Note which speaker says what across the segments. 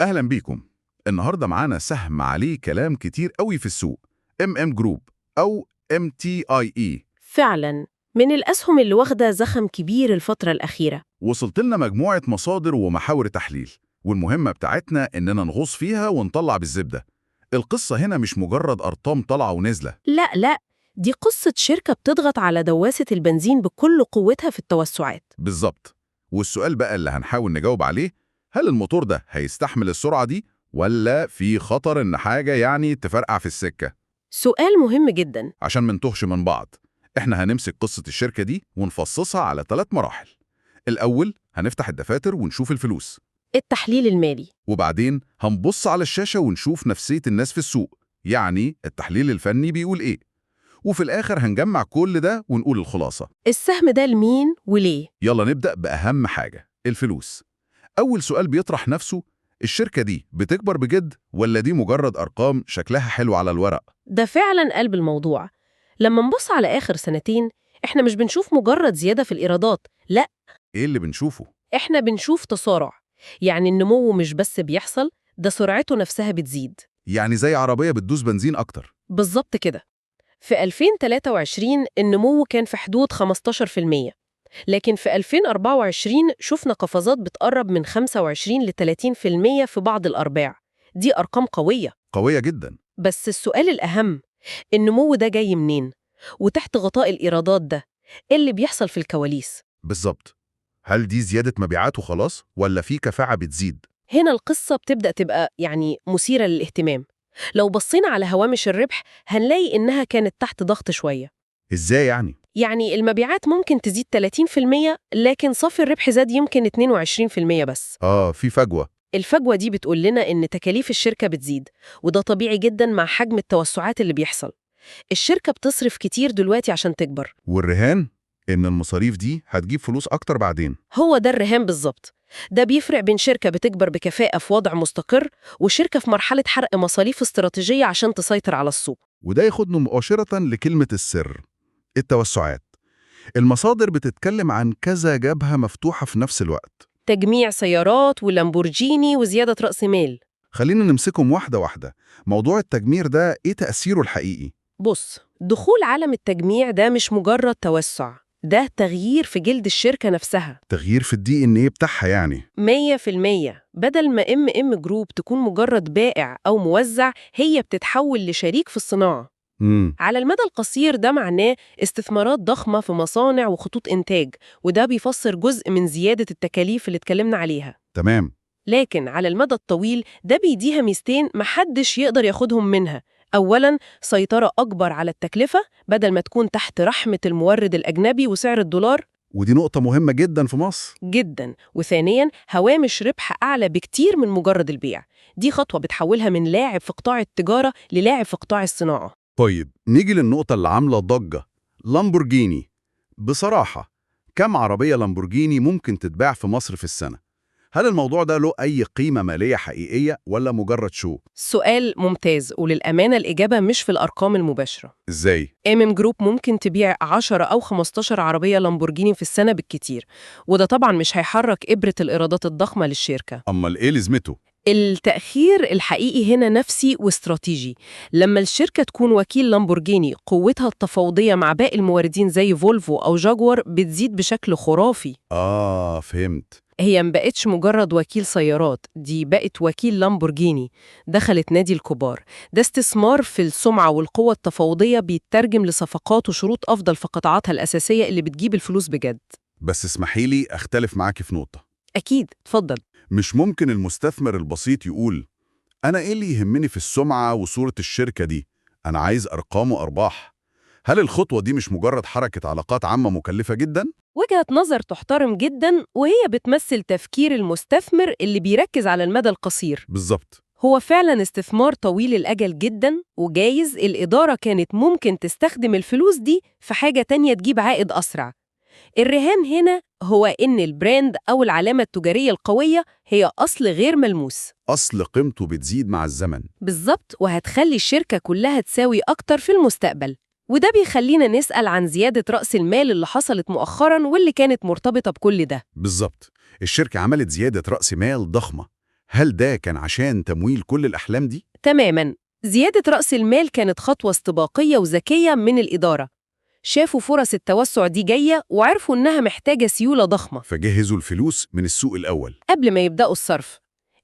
Speaker 1: أهلا بيكم. النهاردة معانا سهم عليه كلام كتير قوي في السوق، جروب أو MTIE.
Speaker 2: فعلا، من الأسهم اللي واخدة زخم كبير الفترة الأخيرة.
Speaker 1: وصلت لنا مجموعة مصادر ومحاور تحليل، والمهمة بتاعتنا إننا نغوص فيها ونطلع بالزبدة. القصة هنا مش مجرد أرقام طالعة ونازلة.
Speaker 2: لا لا، دي قصة شركة بتضغط على دواسة البنزين بكل قوتها في التوسعات.
Speaker 1: بالظبط. والسؤال بقى اللي هنحاول نجاوب عليه، هل الموتور ده هيستحمل السرعة دي ولا في خطر إن حاجة تفرقع في السكة؟
Speaker 2: سؤال مهم جدا.
Speaker 1: عشان منتهش من بعض، احنا هنمسك قصة الشركة دي ونفصصها على 3 مراحل. الأول هنفتح الدفاتر ونشوف الفلوس،
Speaker 2: التحليل المالي.
Speaker 1: وبعدين هنبص على الشاشة ونشوف نفسية الناس في السوق، يعني التحليل الفني بيقول إيه. وفي الآخر هنجمع كل ده ونقول الخلاصة.
Speaker 2: السهم ده لمين وليه؟
Speaker 1: يلا نبدأ بأهم حاجة، الفلوس. أول سؤال بيطرح نفسه، الشركة دي بتكبر بجد ولا دي مجرد أرقام شكلها حلو على الورق؟
Speaker 2: ده فعلا قلب الموضوع. لما نبص على آخر سنتين، احنا مش بنشوف مجرد زيادة في الإيرادات، لا،
Speaker 1: إيه اللي بنشوفه؟
Speaker 2: احنا بنشوف تسارع. يعني النمو مش بس بيحصل، ده سرعته نفسها بتزيد.
Speaker 1: يعني زي عربية بتدوس بنزين أكتر.
Speaker 2: بالظبط كده. في 2023 النمو كان في حدود 15%، لكن في 2024 شفنا قفزات بتقرب من 25 ل 30% في بعض الأرباع. دي أرقام قوية.
Speaker 1: قوية جدا.
Speaker 2: بس السؤال الأهم، النمو ده جاي منين؟ وتحت غطاء الإيرادات ده، إيه اللي بيحصل في الكواليس؟
Speaker 1: بالظبط. هل دي زيادة مبيعات وخلاص ولا في كفاءة بتزيد؟
Speaker 2: هنا القصة بتبدأ تبقى مثيرة للاهتمام. لو بصينا على هوامش الربح هنلاقي إنها كانت تحت ضغط شوية.
Speaker 1: إزاي يعني؟
Speaker 2: يعني المبيعات ممكن تزيد 30%، لكن صافي الربح زاد يمكن 22% بس.
Speaker 1: في فجوة.
Speaker 2: الفجوة دي بتقول لنا إن تكاليف الشركة بتزيد، وده طبيعي جدا مع حجم التوسعات اللي بيحصل. الشركة بتصرف كتير دلوقتي عشان تكبر.
Speaker 1: والرهان إن المصاريف دي هتجيب فلوس أكتر بعدين.
Speaker 2: هو ده الرهان بالظبط. ده بيفرق بين شركة بتكبر بكفاءة في وضع مستقر، وشركة في مرحلة حرق مصاريف استراتيجية عشان تسيطر على السوق.
Speaker 1: وده ياخدنا مباشرة لكلمة السر، التوسعات. المصادر بتتكلم عن كذا جبهة مفتوحة في نفس الوقت.
Speaker 2: تجميع سيارات ولامبورجيني وزيادة رأس مال.
Speaker 1: خلينا نمسكهم واحدة واحدة. موضوع التجمير ده إيه تأثيره الحقيقي؟
Speaker 2: بص، دخول عالم التجميع ده مش مجرد توسع، ده تغيير في جلد الشركة نفسها.
Speaker 1: تغيير في الDNA بتاعها يعني.
Speaker 2: 100%. بدل ما جروب تكون مجرد بائع أو موزع، هي بتتحول لشريك في الصناعة.
Speaker 1: امم
Speaker 2: على المدى القصير ده معناه استثمارات ضخمة في مصانع وخطوط إنتاج، وده بيفسر جزء من زيادة التكاليف اللي اتكلمنا عليها.
Speaker 1: تمام.
Speaker 2: لكن على المدى الطويل ده بيديها ميزتين محدش يقدر ياخدهم منها. أولاً، سيطرة أكبر على التكلفة بدل ما تكون تحت رحمة المورد الأجنبي وسعر الدولار.
Speaker 1: ودي نقطة مهمة جدا في مصر.
Speaker 2: جداً. وثانياً، هوامش ربح أعلى بكتير من مجرد البيع. دي خطوة بتحولها من لاعب في قطاع التجارة للاعب في قطاع الصناعة.
Speaker 1: طيب نيجي للنقطة اللي عاملة ضجة، لامبورجيني. بصراحة، كم عربية لامبورجيني ممكن تتباع في مصر في السنة؟ هل الموضوع ده له أي قيمة مالية حقيقية ولا مجرد شو؟
Speaker 2: سؤال ممتاز، وللأمانة الإجابة مش في الأرقام المباشرة.
Speaker 1: إزاي؟
Speaker 2: جروب ممكن تبيع 10 أو 15 عربية لامبورجيني في السنة بالكتير، وده طبعاً مش هيحرك إبرة الإيرادات الضخمة للشركة.
Speaker 1: أمال إيه لازمته؟
Speaker 2: التأخير الحقيقي هنا نفسي واستراتيجي. لما الشركة تكون وكيل لامبورجيني، قوتها التفاوضية مع باقي الموردين زي فولفو أو جاguار بتزيد بشكل خرافي.
Speaker 1: فهمت.
Speaker 2: هي مبقتش مجرد وكيل سيارات، دي بقت وكيل لامبورجيني، دخلت نادي الكبار. ده استثمار في السمعة والقوة التفاوضية بيترجم لصفقات وشروط أفضل في قطاعاتها الأساسية اللي بتجيب الفلوس بجد.
Speaker 1: بس اسمحيلي أختلف معاكي في نقطة.
Speaker 2: أكيد، اتفضل.
Speaker 1: مش ممكن المستثمر البسيط يقول أنا إيه اللي يهمني في السمعة وصورة الشركة دي؟ أنا عايز أرقام وأرباح. هل الخطوة دي مش مجرد حركة علاقات عامة مكلفة جداً؟
Speaker 2: وجهة نظر تحترم جداً، وهي بتمثل تفكير المستثمر اللي بيركز على المدى القصير.
Speaker 1: بالظبط.
Speaker 2: هو فعلاً استثمار طويل الأجل جداً، وجايز الإدارة كانت ممكن تستخدم الفلوس دي في حاجة تانية تجيب عائد أسرع. الرهان هنا هو إن البراند أو العلامة التجارية القوية هي أصل غير ملموس.
Speaker 1: أصل قيمته بتزيد مع الزمن.
Speaker 2: بالظبط، وهتخلي الشركة كلها تساوي أكتر في المستقبل. وده بيخلينا نسأل عن زيادة رأس المال اللي حصلت مؤخراً واللي كانت مرتبطة بكل ده.
Speaker 1: بالظبط. الشركة عملت زيادة رأس مال ضخمة. هل ده كان عشان تمويل كل الأحلام دي؟
Speaker 2: تماماً. زيادة رأس المال كانت خطوة استباقية وذكية من الإدارة. شافوا فرص التوسع دي جاية وعرفوا إنها محتاجة سيولة ضخمة
Speaker 1: فجهزوا الفلوس من السوق الأول.
Speaker 2: قبل ما يبدأوا الصرف.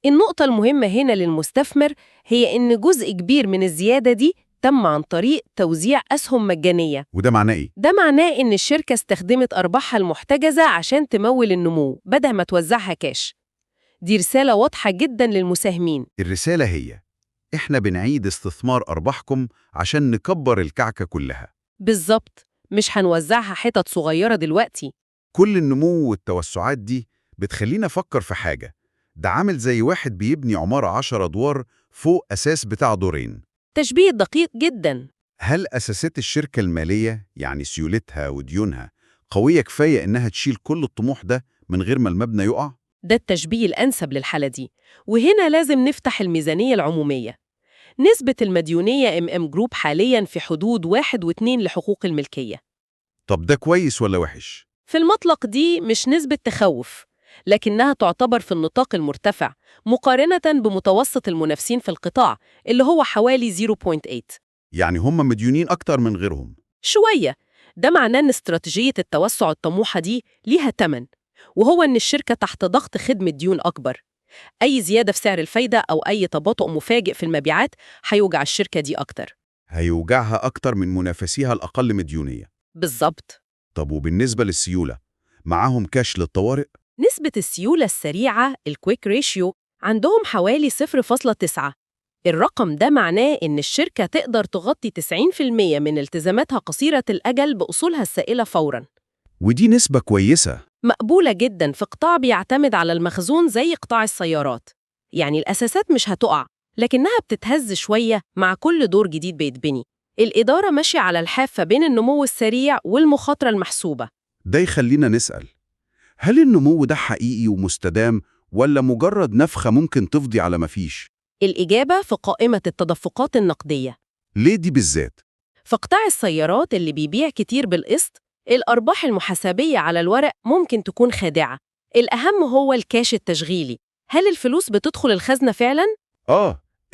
Speaker 2: النقطة المهمة هنا للمستثمر هي إن جزء كبير من الزيادة دي تم عن طريق توزيع أسهم مجانية.
Speaker 1: وده معناه إيه؟
Speaker 2: ده معناه إن الشركة استخدمت أرباحها المحتجزة عشان تمول النمو بدل ما توزعها كاش. دي رسالة واضحة جدا للمساهمين.
Speaker 1: الرسالة هي: إحنا بنعيد استثمار أرباحكم عشان نكبر الكعكة كلها.
Speaker 2: بالظبط، مش هنوزعها حتت صغيرة دلوقتي.
Speaker 1: كل النمو والتوسعات دي بتخلينا أفكر في حاجة. ده عامل زي واحد بيبني عمارة 10 أدوار فوق أساس بتاع دورين.
Speaker 2: تشبيه دقيق جدا.
Speaker 1: هل أساسات الشركة المالية، يعني سيولتها وديونها، قوية كفاية إنها تشيل كل الطموح ده من غير ما المبنى يقع؟
Speaker 2: ده التشبيه الأنسب للحالة دي. وهنا لازم نفتح الميزانية العمومية. نسبة المديونية جروب حالياً في حدود 1.2 لحقوق الملكية.
Speaker 1: طب ده كويس ولا وحش؟
Speaker 2: في المطلق دي مش نسبة تخوف، لكنها تعتبر في النطاق المرتفع مقارنة بمتوسط المنافسين في القطاع اللي هو حوالي 0.8.
Speaker 1: يعني هم مديونين أكتر من غيرهم.
Speaker 2: شوية. ده معناه إن استراتيجية التوسع الطموحة دي ليها تمن، وهو إن الشركة تحت ضغط خدمة ديون أكبر. أي زيادة في سعر الفايدة أو أي تباطؤ مفاجئ في المبيعات هيوجع الشركة دي أكتر.
Speaker 1: هيوجعها أكتر من منافسيها الأقل مديونية.
Speaker 2: بالظبط.
Speaker 1: طب وبالنسبة للسيولة، معاهم كاش للطوارئ؟
Speaker 2: نسبة السيولة السريعة الكويك ريشيو عندهم حوالي 0.9. الرقم ده معناه إن الشركة تقدر تغطي 90% من التزاماتها قصيرة الأجل بأصولها السائلة فوراً.
Speaker 1: ودي نسبة كويسة.
Speaker 2: مقبولة جداً في قطاع بيعتمد على المخزون زي قطاع السيارات. يعني الأساسات مش هتقع، لكنها بتتهز شوية مع كل دور جديد بيتبني. الإدارة ماشية على الحافة بين النمو السريع والمخاطرة المحسوبة.
Speaker 1: ده يخلينا نسأل: هل النمو ده حقيقي ومستدام ولا مجرد نفخة ممكن تفضي على مفيش؟
Speaker 2: الإجابة في قائمة التدفقات النقدية.
Speaker 1: ليه دي بالذات؟
Speaker 2: في قطاع السيارات اللي بيبيع كتير بالقسط، الأرباح المحاسبية على الورق ممكن تكون خادعة. الأهم هو الكاش التشغيلي. هل الفلوس بتدخل الخزنة فعلاً؟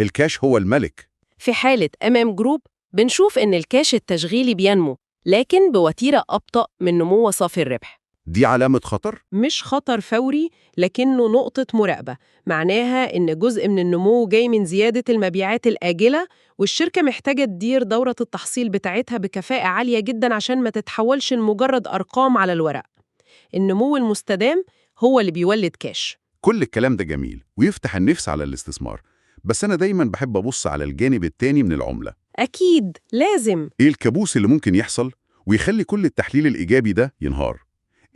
Speaker 1: الكاش هو الملك.
Speaker 2: في حالة جروب بنشوف إن الكاش التشغيلي بينمو، لكن بوتيرة أبطأ من نمو صافي الربح.
Speaker 1: دي علامة خطر؟
Speaker 2: مش خطر فوري، لكنه نقطة مراقبة. معناها إن جزء من النمو جاي من زيادة المبيعات الآجلة، والشركة محتاجة تدير دورة التحصيل بتاعتها بكفاءة عالية جداً عشان ما تتحولش لمجرد أرقام على الورق. النمو المستدام هو اللي بيولد كاش.
Speaker 1: كل الكلام ده جميل ويفتح النفس على الاستثمار، بس أنا دايماً بحب أبص على الجانب التاني من العملة.
Speaker 2: أكيد لازم.
Speaker 1: إيه الكابوس اللي ممكن يحصل ويخلي كل التحليل الإيجابي ده ينهار؟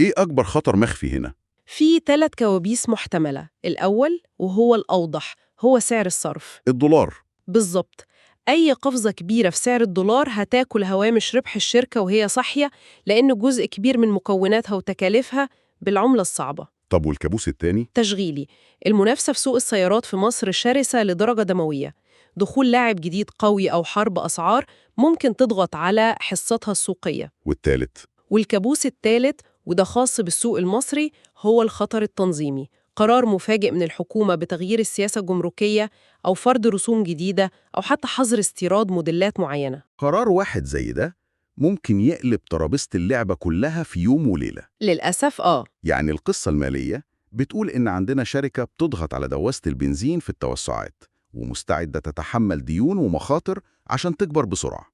Speaker 1: إيه أكبر خطر مخفي هنا؟
Speaker 2: في 3 كوابيس محتملة. الأول وهو الأوضح هو سعر الصرف.
Speaker 1: الدولار.
Speaker 2: بالظبط. أي قفزة كبيرة في سعر الدولار هتاكل هوامش ربح الشركة وهي صاحية، لأن جزء كبير من مكوناتها وتكاليفها بالعملة الصعبة.
Speaker 1: طب والكابوس التاني؟
Speaker 2: تشغيلي. المنافسة في سوق السيارات في مصر شرسة لدرجة دموية. دخول لاعب جديد قوي أو حرب أسعار ممكن تضغط على حصتها السوقية.
Speaker 1: والتالت؟
Speaker 2: والكابوس الثالث، وده خاص بالسوق المصري، هو الخطر التنظيمي. قرار مفاجئ من الحكومة بتغيير السياسة الجمركية أو فرض رسوم جديدة أو حتى حظر استيراد موديلات معينة.
Speaker 1: قرار واحد زي ده ممكن يقلب ترابيزة اللعبة كلها في يوم وليلة.
Speaker 2: للأسف
Speaker 1: يعني القصة المالية بتقول إن عندنا شركة بتضغط على دواسة البنزين في التوسعات ومستعدة تتحمل ديون ومخاطر عشان تكبر بسرعة.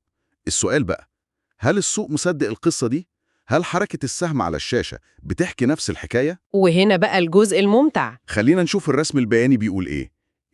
Speaker 1: السؤال بقى: هل السوق مصدق القصة دي؟ هل حركة السهم على الشاشة بتحكي نفس الحكاية؟
Speaker 2: وهنا بقى الجزء الممتع.
Speaker 1: خلينا نشوف الرسم البياني بيقول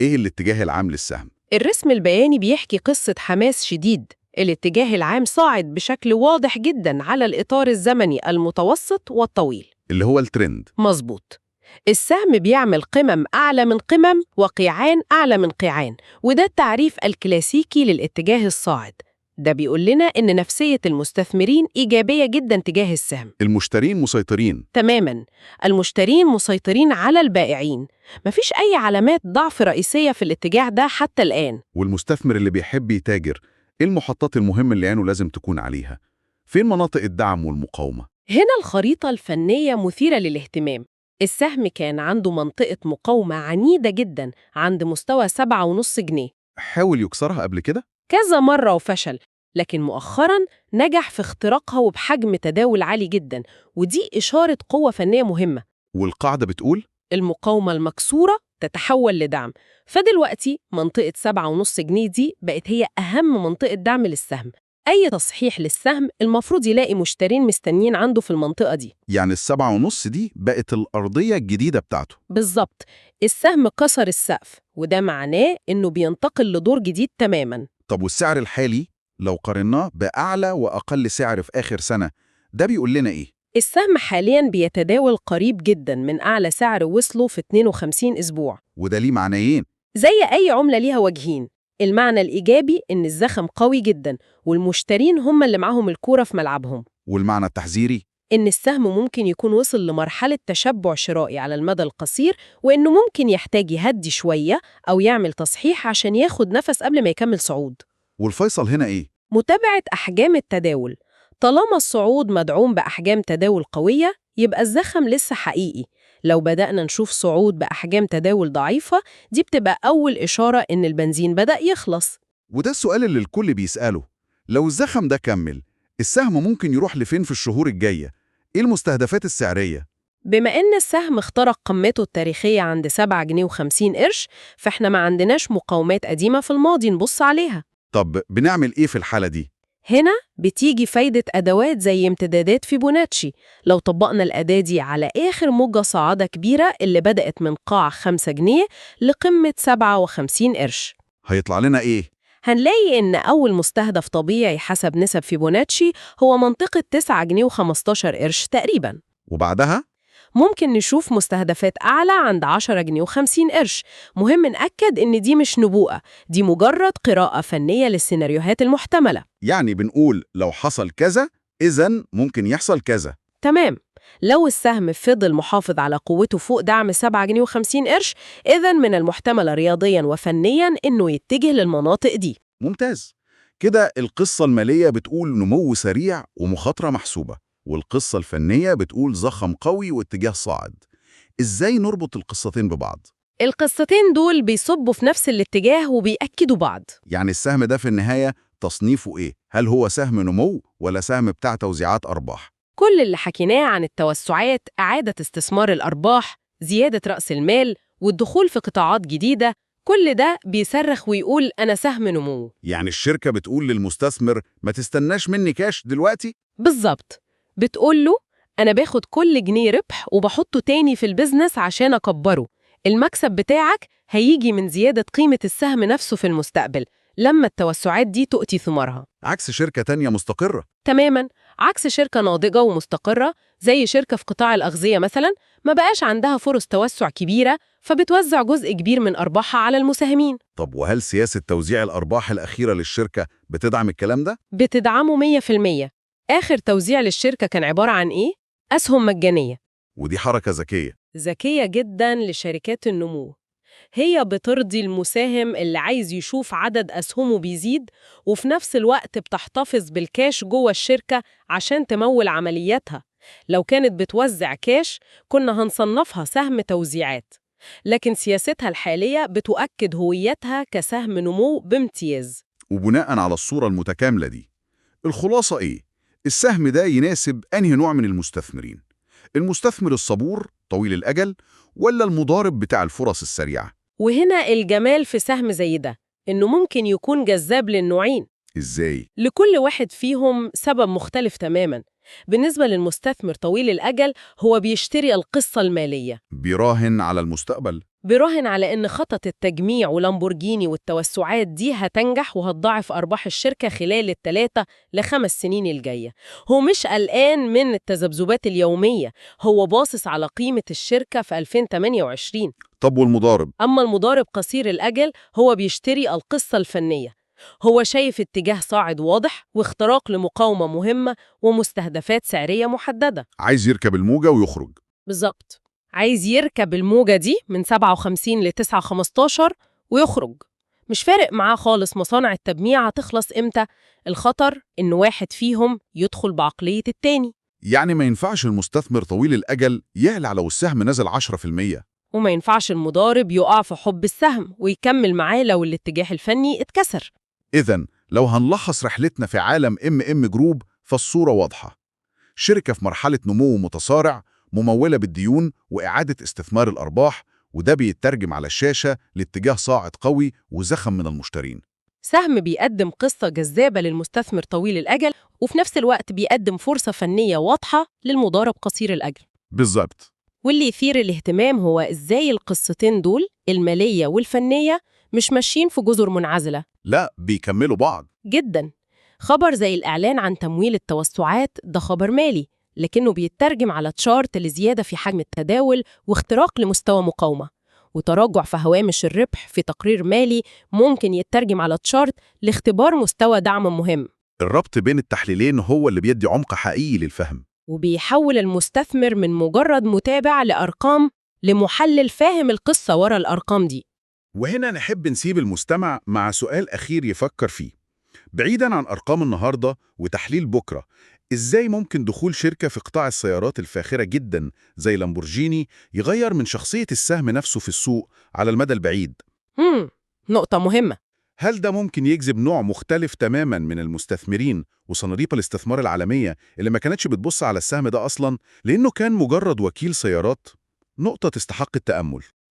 Speaker 1: إيه الاتجاه العام للسهم؟
Speaker 2: الرسم البياني بيحكي قصة حماس شديد. الاتجاه العام صاعد بشكل واضح جدا على الإطار الزمني المتوسط والطويل،
Speaker 1: اللي هو الترند.
Speaker 2: مظبوط. السهم بيعمل قمم أعلى من قمم وقيعان أعلى من قيعان، وده التعريف الكلاسيكي للاتجاه الصاعد. ده بيقول لنا إن نفسية المستثمرين إيجابية جدا تجاه السهم.
Speaker 1: المشترين مسيطرين.
Speaker 2: تماما. المشترين مسيطرين على البائعين. مفيش أي علامات ضعف رئيسية في الاتجاه ده حتى الآن.
Speaker 1: والمستثمر اللي بيحب يتاجر، إيه المحطات المهمة اللي عينه لازم تكون عليها؟ فين مناطق الدعم والمقاومة؟
Speaker 2: هنا الخريطة الفنية مثيرة للاهتمام. السهم كان عنده منطقة مقاومة عنيدة جدا عند مستوى 7.5 جنيه.
Speaker 1: حاول يكسرها قبل كده؟
Speaker 2: كذا مرة وفشل، لكن مؤخراً نجح في اختراقها وبحجم تداول عالي جداً، ودي إشارة قوة فنية مهمة.
Speaker 1: والقاعدة بتقول؟
Speaker 2: المقاومة المكسورة تتحول لدعم، فدلوقتي منطقة 7.5 جنيه دي بقت هي أهم منطقة دعم للسهم. أي تصحيح للسهم المفروض يلاقي مشترين مستنيين عنده في المنطقة دي.
Speaker 1: يعني 7.5 دي بقت الأرضية الجديدة بتاعته.
Speaker 2: بالظبط، السهم كسر السقف، وده معناه إنه بينتقل لدور جديد تماماً.
Speaker 1: طب والسعر الحالي لو قارناه بأعلى وأقل سعر في آخر سنة، ده بيقول لنا إيه؟
Speaker 2: السهم حالياً بيتداول قريب جداً من أعلى سعر وصله في 52 أسبوع.
Speaker 1: وده ليه معنيين؟
Speaker 2: زي أي عملة ليها وجهين. المعنى الإيجابي إن الزخم قوي جداً والمشترين هم اللي معاهم الكورة في ملعبهم،
Speaker 1: والمعنى التحذيري؟
Speaker 2: إن السهم ممكن يكون وصل لمرحلة تشبع شرائي على المدى القصير، وإنه ممكن يحتاج يهدي شوية أو يعمل تصحيح عشان ياخد نفس قبل ما يكمل صعود.
Speaker 1: والفيصل هنا إيه؟
Speaker 2: متابعة أحجام التداول. طالما الصعود مدعوم بأحجام تداول قوية، يبقى الزخم لسه حقيقي. لو بدأنا نشوف صعود بأحجام تداول ضعيفة، دي بتبقى أول إشارة إن البنزين بدأ يخلص.
Speaker 1: وده السؤال اللي الكل بيسأله. لو الزخم ده كمل، السهم ممكن يروح لفين في الشهور الجاية؟ إيه المستهدفات السعرية؟
Speaker 2: بما إن السهم اخترق قمته التاريخية عند 7 جنيه و50 قرش، فإحنا ما عندناش مقاومات قديمة في الماضي نبص عليها.
Speaker 1: طب بنعمل إيه في الحالة دي؟
Speaker 2: هنا بتيجي فايدة أدوات زي امتدادات فيبوناتشي. لو طبقنا الأداة دي على آخر موجة صاعدة كبيرة اللي بدأت من قاع 5 جنيه لقمة 57 قرش،
Speaker 1: هيطلع لنا إيه؟
Speaker 2: هنلاقي إن أول مستهدف طبيعي حسب نسب فيبوناتشي هو منطقة 9 جنيه و15 قرش تقريباً.
Speaker 1: وبعدها؟
Speaker 2: ممكن نشوف مستهدفات أعلى عند 10 جنيه و50 قرش. مهم نأكد إن دي مش نبوءة، دي مجرد قراءة فنية للسيناريوهات المحتملة.
Speaker 1: يعني بنقول لو حصل كذا، إذن ممكن يحصل كذا.
Speaker 2: تمام. لو السهم فضل محافظ على قوته فوق دعم 7 جنيه و50 قرش، إذن من المحتمل رياضياً وفنياً إنه يتجه للمناطق دي.
Speaker 1: ممتاز. كده القصة المالية بتقول نمو سريع ومخاطرة محسوبة، والقصة الفنية بتقول ضخم قوي واتجاه صاعد. إزاي نربط القصتين ببعض؟
Speaker 2: القصتين دول بيصبوا في نفس الاتجاه وبيأكدوا بعض.
Speaker 1: يعني السهم ده في النهاية تصنيفه إيه؟ هل هو سهم نمو ولا سهم بتاع توزيعات أرباح؟
Speaker 2: كل اللي حكيناه عن التوسعات، إعادة استثمار الأرباح، زيادة رأس المال، والدخول في قطاعات جديدة، كل ده بيصرخ ويقول أنا سهم نمو.
Speaker 1: يعني الشركة بتقول للمستثمر ما تستناش مني كاش دلوقتي؟
Speaker 2: بالظبط، بتقول له أنا باخد كل جنيه ربح وبحطه تاني في البزنس عشان أكبره. المكسب بتاعك هيجي من زيادة قيمة السهم نفسه في المستقبل لما التوسعات دي تؤتي ثمارها.
Speaker 1: عكس شركة تانية مستقرة.
Speaker 2: تماماً، عكس شركة ناضجة ومستقرة زي شركة في قطاع الأغذية مثلاً، ما بقاش عندها فرص توسع كبيرة، فبتوزع جزء كبير من أرباحها على المساهمين.
Speaker 1: طب وهل سياسة توزيع الأرباح الأخيرة للشركة بتدعم الكلام ده؟
Speaker 2: بتدعمه 100%. آخر توزيع للشركة كان عبارة عن إيه؟ أسهم مجانية.
Speaker 1: ودي حركة ذكية.
Speaker 2: ذكية جداً لشركات النمو. هي بترضي المساهم اللي عايز يشوف عدد أسهمه بيزيد، وفي نفس الوقت بتحتفظ بالكاش جوه الشركة عشان تمول عملياتها. لو كانت بتوزع كاش كنا هنصنفها سهم توزيعات، لكن سياستها الحالية بتؤكد هويتها كسهم نمو بامتياز.
Speaker 1: وبناء على الصورة المتكاملة دي، الخلاصة إيه؟ السهم ده يناسب أنهي نوع من المستثمرين؟ المستثمر الصبور طويل الأجل ولا المضارب بتاع الفرص السريعة؟
Speaker 2: وهنا الجمال في سهم زي ده، إنه ممكن يكون جذاب للنوعين.
Speaker 1: إزاي؟
Speaker 2: لكل واحد فيهم سبب مختلف تماماً. بالنسبة للمستثمر طويل الأجل، هو بيشتري القصة المالية،
Speaker 1: بيراهن على المستقبل.
Speaker 2: بيراهن على إن خطط التجميع ولامبورجيني والتوسعات دي هتنجح وهتضاعف أرباح الشركة خلال 3 ل5 سنين الجاية. هو مش قلقان من التذبذبات اليومية، هو باصص على قيمة الشركة في 2028.
Speaker 1: طب والمضارب؟
Speaker 2: أما المضارب قصير الأجل، هو بيشتري القصة الفنية. هو شايف اتجاه صاعد واضح واختراق لمقاومة مهمة ومستهدفات سعرية محددة.
Speaker 1: عايز يركب الموجة ويخرج.
Speaker 2: بالظبط، عايز يركب الموجة دي من 57 ل 9.15 ويخرج. مش فارق معاه خالص مصانع التجميع هتخلص إمتى، الخطر إن واحد فيهم يدخل بعقلية التاني.
Speaker 1: يعني ما ينفعش المستثمر طويل الأجل يعلى لو السهم نزل 10%.
Speaker 2: وما ينفعش المضارب يقع في حب السهم ويكمل معاه لو الاتجاه الفني اتكسر.
Speaker 1: إذن لو هنلخص رحلتنا في عالم ام جروب فالصورة واضحة. شركة في مرحلة نمو متصارع، ممولة بالديون وإعادة استثمار الأرباح، وده بيترجم على الشاشة لاتجاه صاعد قوي وزخم من المشترين.
Speaker 2: سهم بيقدم قصة جذابة للمستثمر طويل الأجل، وفي نفس الوقت بيقدم فرصة فنية واضحة للمضارب قصير الأجل.
Speaker 1: بالظبط.
Speaker 2: واللي يثير الاهتمام هو إزاي القصتين دول، المالية والفنية، مش ماشيين في جزر منعزلة.
Speaker 1: لا، بيكملوا بعض.
Speaker 2: جداً. خبر زي الإعلان عن تمويل التوسعات ده خبر مالي، لكنه بيترجم على تشارت لزيادة في حجم التداول واختراق لمستوى مقاومة، وتراجع في هوامش الربح في تقرير مالي ممكن يترجم على تشارت لاختبار مستوى دعم مهم.
Speaker 1: الربط بين التحليلين هو اللي بيدي عمق حقيقي للفهم.
Speaker 2: وبيحول المستثمر من مجرد متابع لأرقام لمحلل فاهم القصة ورا الأرقام دي.
Speaker 1: وهنا نحب نسيب المستمع مع سؤال أخير يفكر فيه. بعيداً عن أرقام النهاردة وتحليل بكرة، إزاي ممكن دخول شركة في قطاع السيارات الفاخرة جداً زي لامبورجيني يغير من شخصية السهم نفسه في السوق على المدى البعيد؟
Speaker 2: نقطة مهمة.
Speaker 1: هل ده ممكن يجذب نوع مختلف تماماً من المستثمرين وصناديق الاستثمار العالمية اللي ما كانتش بتبص على السهم ده أصلاً لأنه كان مجرد وكيل سيارات؟ نقطة تستحق التأمل.